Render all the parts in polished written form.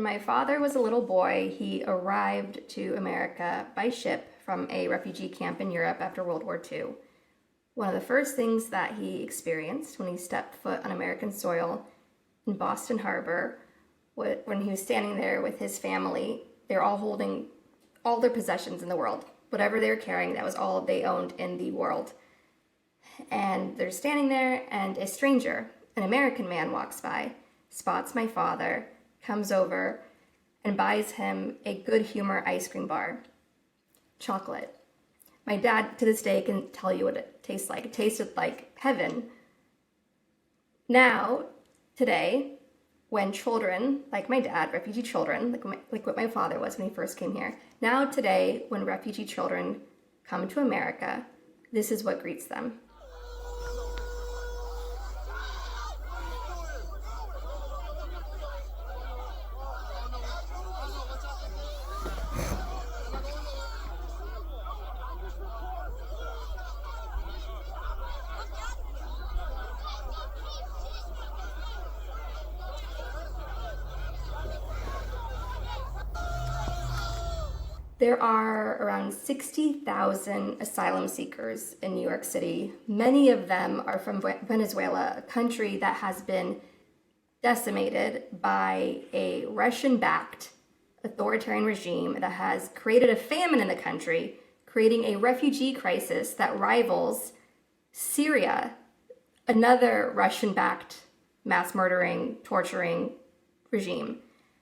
my father was a little boy, he arrived to America by ship from a refugee camp in Europe after World War II. One of the first things that he experienced when he stepped foot on American soil in Boston Harbor, when he was standing there with his family, they were all holding all their possessions in the world. Whatever they were carrying, that was all they owned in the world. And they're standing there, and a stranger, an American man, walks by, spots my father, comes over, and buys him a Good Humor ice cream bar. Chocolate. My dad, to this day, can tell you what it tastes like. It tasted like heaven. Now, today, when children, like my dad, refugee children, like what my father was when he first came here, now today, when refugee children come to America, this is what greets them. There are around 60,000 asylum seekers in New York City. Many of them are from Venezuela, a country that has been decimated by a Russian-backed authoritarian regime that has created a famine in the country, creating a refugee crisis that rivals Syria, another Russian-backed mass murdering, torturing regime.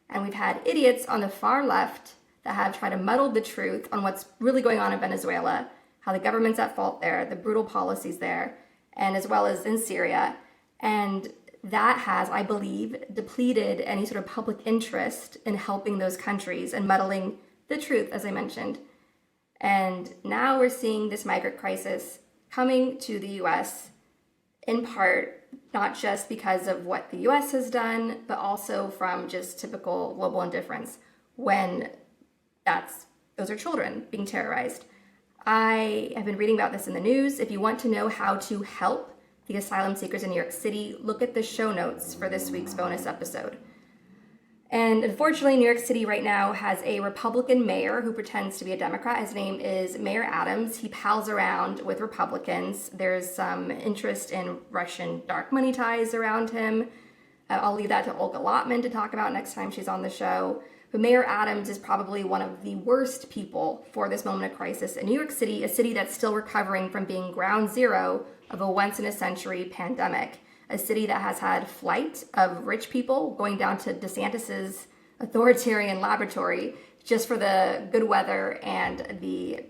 And we've had idiots on the far left that have tried to muddle the truth on what's really going on in Venezuela, how the government's at fault there, the brutal policies there, and as well as in Syria. And that has, I believe, depleted any sort of public interest in helping those countries and muddling the truth, as I mentioned. And now we're seeing this migrant crisis coming to the US, in part, not just because of what the US has done, but also from just typical global indifference when those are children being terrorized. I have been reading about this in the news. If you want to know how to help the asylum seekers in New York City, look at the show notes for this week's bonus episode. And unfortunately, New York City right now has a Republican mayor who pretends to be a Democrat. His name is Mayor Adams. He pals around with Republicans. There's some interest in Russian dark money ties around him. I'll leave that to Olga Lotman to talk about next time she's on the show. But Mayor Adams is probably one of the worst people for this moment of crisis in New York City, a city that's still recovering from being ground zero of a once-in-a-century pandemic, a city that has had flight of rich people going down to DeSantis's authoritarian laboratory just for the good weather and the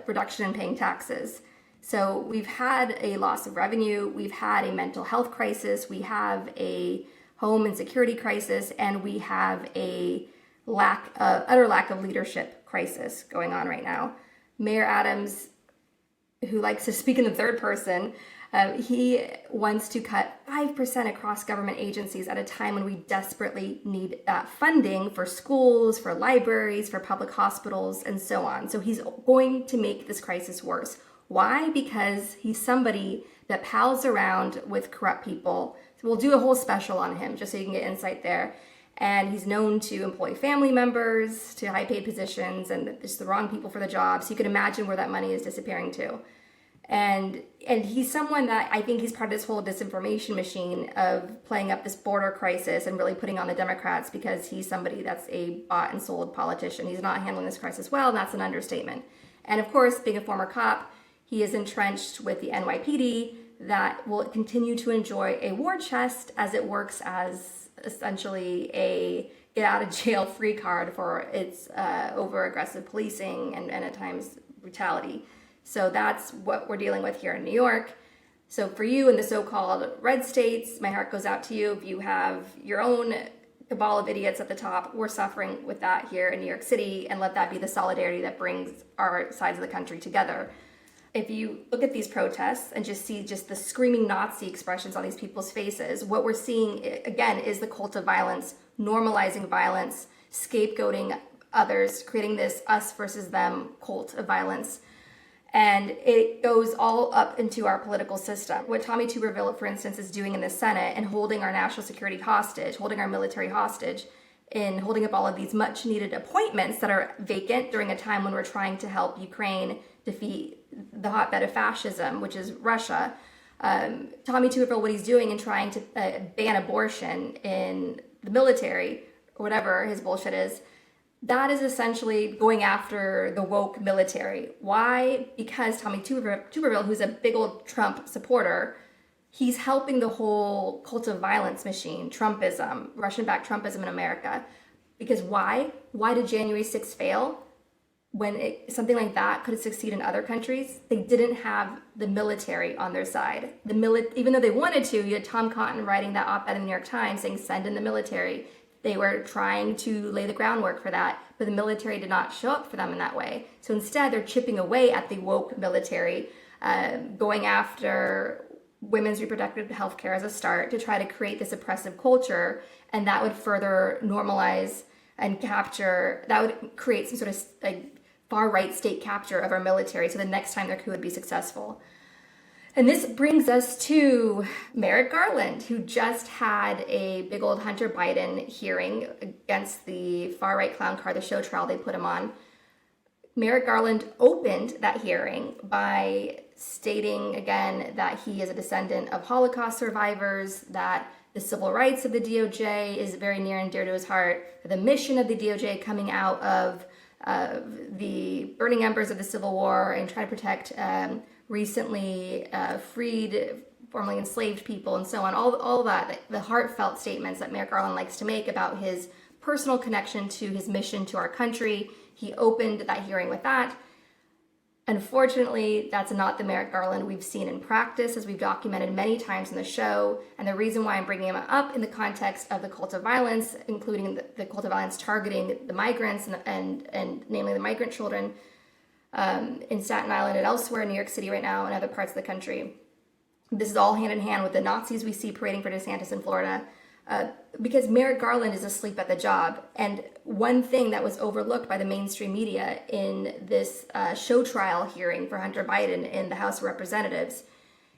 reduction in paying taxes. So we've had a loss of revenue, we've had a mental health crisis, we have a home and security crisis, and we have a utter lack of leadership crisis going on right now. Mayor Adams, who likes to speak in the third person, he wants to cut 5% across government agencies at a time when we desperately need that funding for schools, for libraries, for public hospitals, and so on. So he's going to make this crisis worse. Why? Because he's somebody that pals around with corrupt people. So we'll do a whole special on him just so you can get insight there. And he's known to employ family members to high-paid positions and just the wrong people for the job. So you can imagine where that money is disappearing to. And he's someone that I think he's part of this whole disinformation machine of playing up this border crisis and really putting on the Democrats because he's somebody that's a bought and sold politician. He's not handling this crisis well, and that's an understatement. And of course, being a former cop, he is entrenched with the NYPD that will continue to enjoy a war chest as it works as essentially a get out of jail free card for its over aggressive policing and at times brutality. So that's what we're dealing with here in New York. So for you in the so-called red states, my heart goes out to you. If you have your own cabal of idiots at the top, we're suffering with that here in New York City, and let that be the solidarity that brings our sides of the country together. If you look at these protests and just see just the screaming Nazi expressions on these people's faces, what we're seeing, again, is the cult of violence, normalizing violence, scapegoating others, creating this us versus them cult of violence. And it goes all up into our political system. What Tommy Tuberville, for instance, is doing in the Senate and holding our national security hostage, holding our military hostage, in holding up all of these much needed appointments that are vacant during a time when we're trying to help Ukraine defeat the hotbed of fascism, which is Russia. Tommy Tuberville, what he's doing in trying to ban abortion in the military, or whatever his bullshit is, that is essentially going after the woke military. Why? Because Tommy Tuberville, who's a big old Trump supporter, he's helping the whole cult of violence machine, Trumpism, Russian-backed Trumpism in America. Because why? Why did January 6th fail? When something like that could succeed in other countries, they didn't have the military on their side. Even though they wanted to, you had Tom Cotton writing that op-ed in the New York Times saying, send in the military. They were trying to lay the groundwork for that, but the military did not show up for them in that way. So instead, they're chipping away at the woke military, going after women's reproductive health care as a start to try to create this oppressive culture, and that would further normalize and capture, that would create some sort of like far-right state capture of our military, so the next time their coup would be successful. And this brings us to Merrick Garland, who just had a big old Hunter Biden hearing against the far-right clown car, the show trial they put him on. Merrick Garland opened that hearing by stating again that he is a descendant of Holocaust survivors, that the civil rights of the DOJ is very near and dear to his heart, the mission of the DOJ coming out of the burning embers of the Civil War and trying to protect recently freed, formerly enslaved people and so on. All that, the heartfelt statements that Merrick Garland likes to make about his personal connection to his mission to our country. He opened that hearing with that. Unfortunately, that's not the Merrick Garland we've seen in practice, as we've documented many times in the show. And the reason why I'm bringing him up in the context of the cult of violence, including the cult of violence targeting the migrants and namely the migrant children in Staten Island and elsewhere in New York City right now and other parts of the country. This is all hand in hand with the Nazis we see parading for DeSantis in Florida. Because Merrick Garland is asleep at the job. And one thing that was overlooked by the mainstream media in this show trial hearing for Hunter Biden in the House of Representatives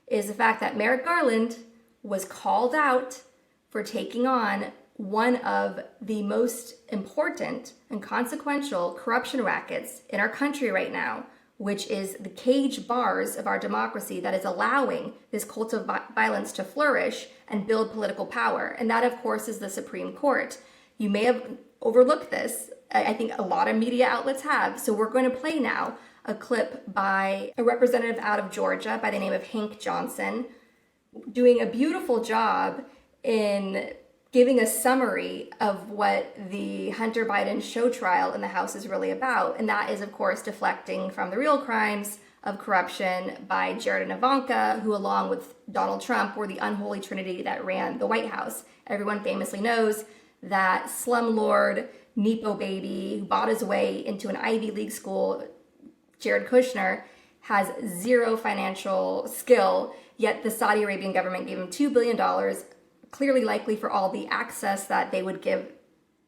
is the fact that Merrick Garland was called out for taking on one of the most important and consequential corruption rackets in our country right now, which is the cage bars of our democracy that is allowing this cult of violence to flourish and build political power. And that, of course, is the Supreme Court. You may have overlooked this. I think a lot of media outlets have. So we're going to play now a clip by a representative out of Georgia by the name of Hank Johnson, doing a beautiful job in giving a summary of what the Hunter Biden show trial in the House is really about. And that is, of course, deflecting from the real crimes of corruption by Jared and Ivanka, who, along with Donald Trump, were the unholy trinity that ran the White House. Everyone famously knows that slumlord, Nepo baby, who bought his way into an Ivy League school, Jared Kushner, has zero financial skill, yet the Saudi Arabian government gave him $2 billion, clearly likely for all the access that they would give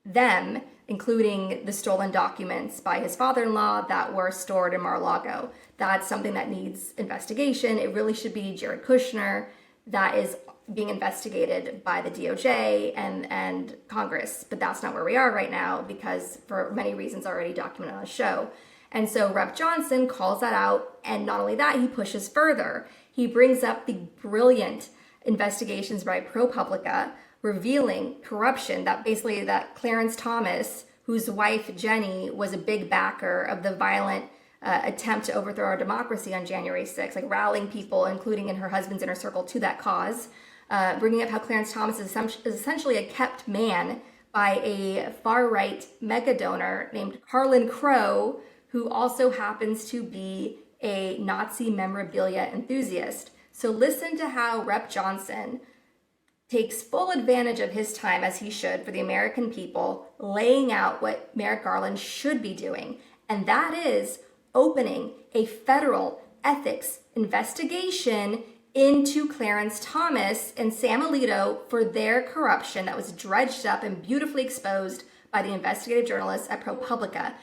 them, including the stolen documents by his father-in-law that were stored in Mar-a-Lago. That's something that needs investigation. It really should be Jared Kushner that is being investigated by the DOJ and Congress, but that's not where we are right now because for many reasons already documented on the show. And so Rep. Johnson calls that out, and not only that, he pushes further. He brings up the brilliant investigations by ProPublica revealing corruption, that basically that Clarence Thomas, whose wife Jenny was a big backer of the violent attempt to overthrow our democracy on January 6th, like rallying people, including in her husband's inner circle, to that cause, bringing up how Clarence Thomas is essentially a kept man by a far-right mega donor named Harlan Crow, who also happens to be a Nazi memorabilia enthusiast. So listen to how Rep. Johnson takes full advantage of his time, as he should, for the American people, laying out what Merrick Garland should be doing. And that is opening a federal ethics investigation into Clarence Thomas and Sam Alito for their corruption that was dredged up and beautifully exposed by the investigative journalists at ProPublica.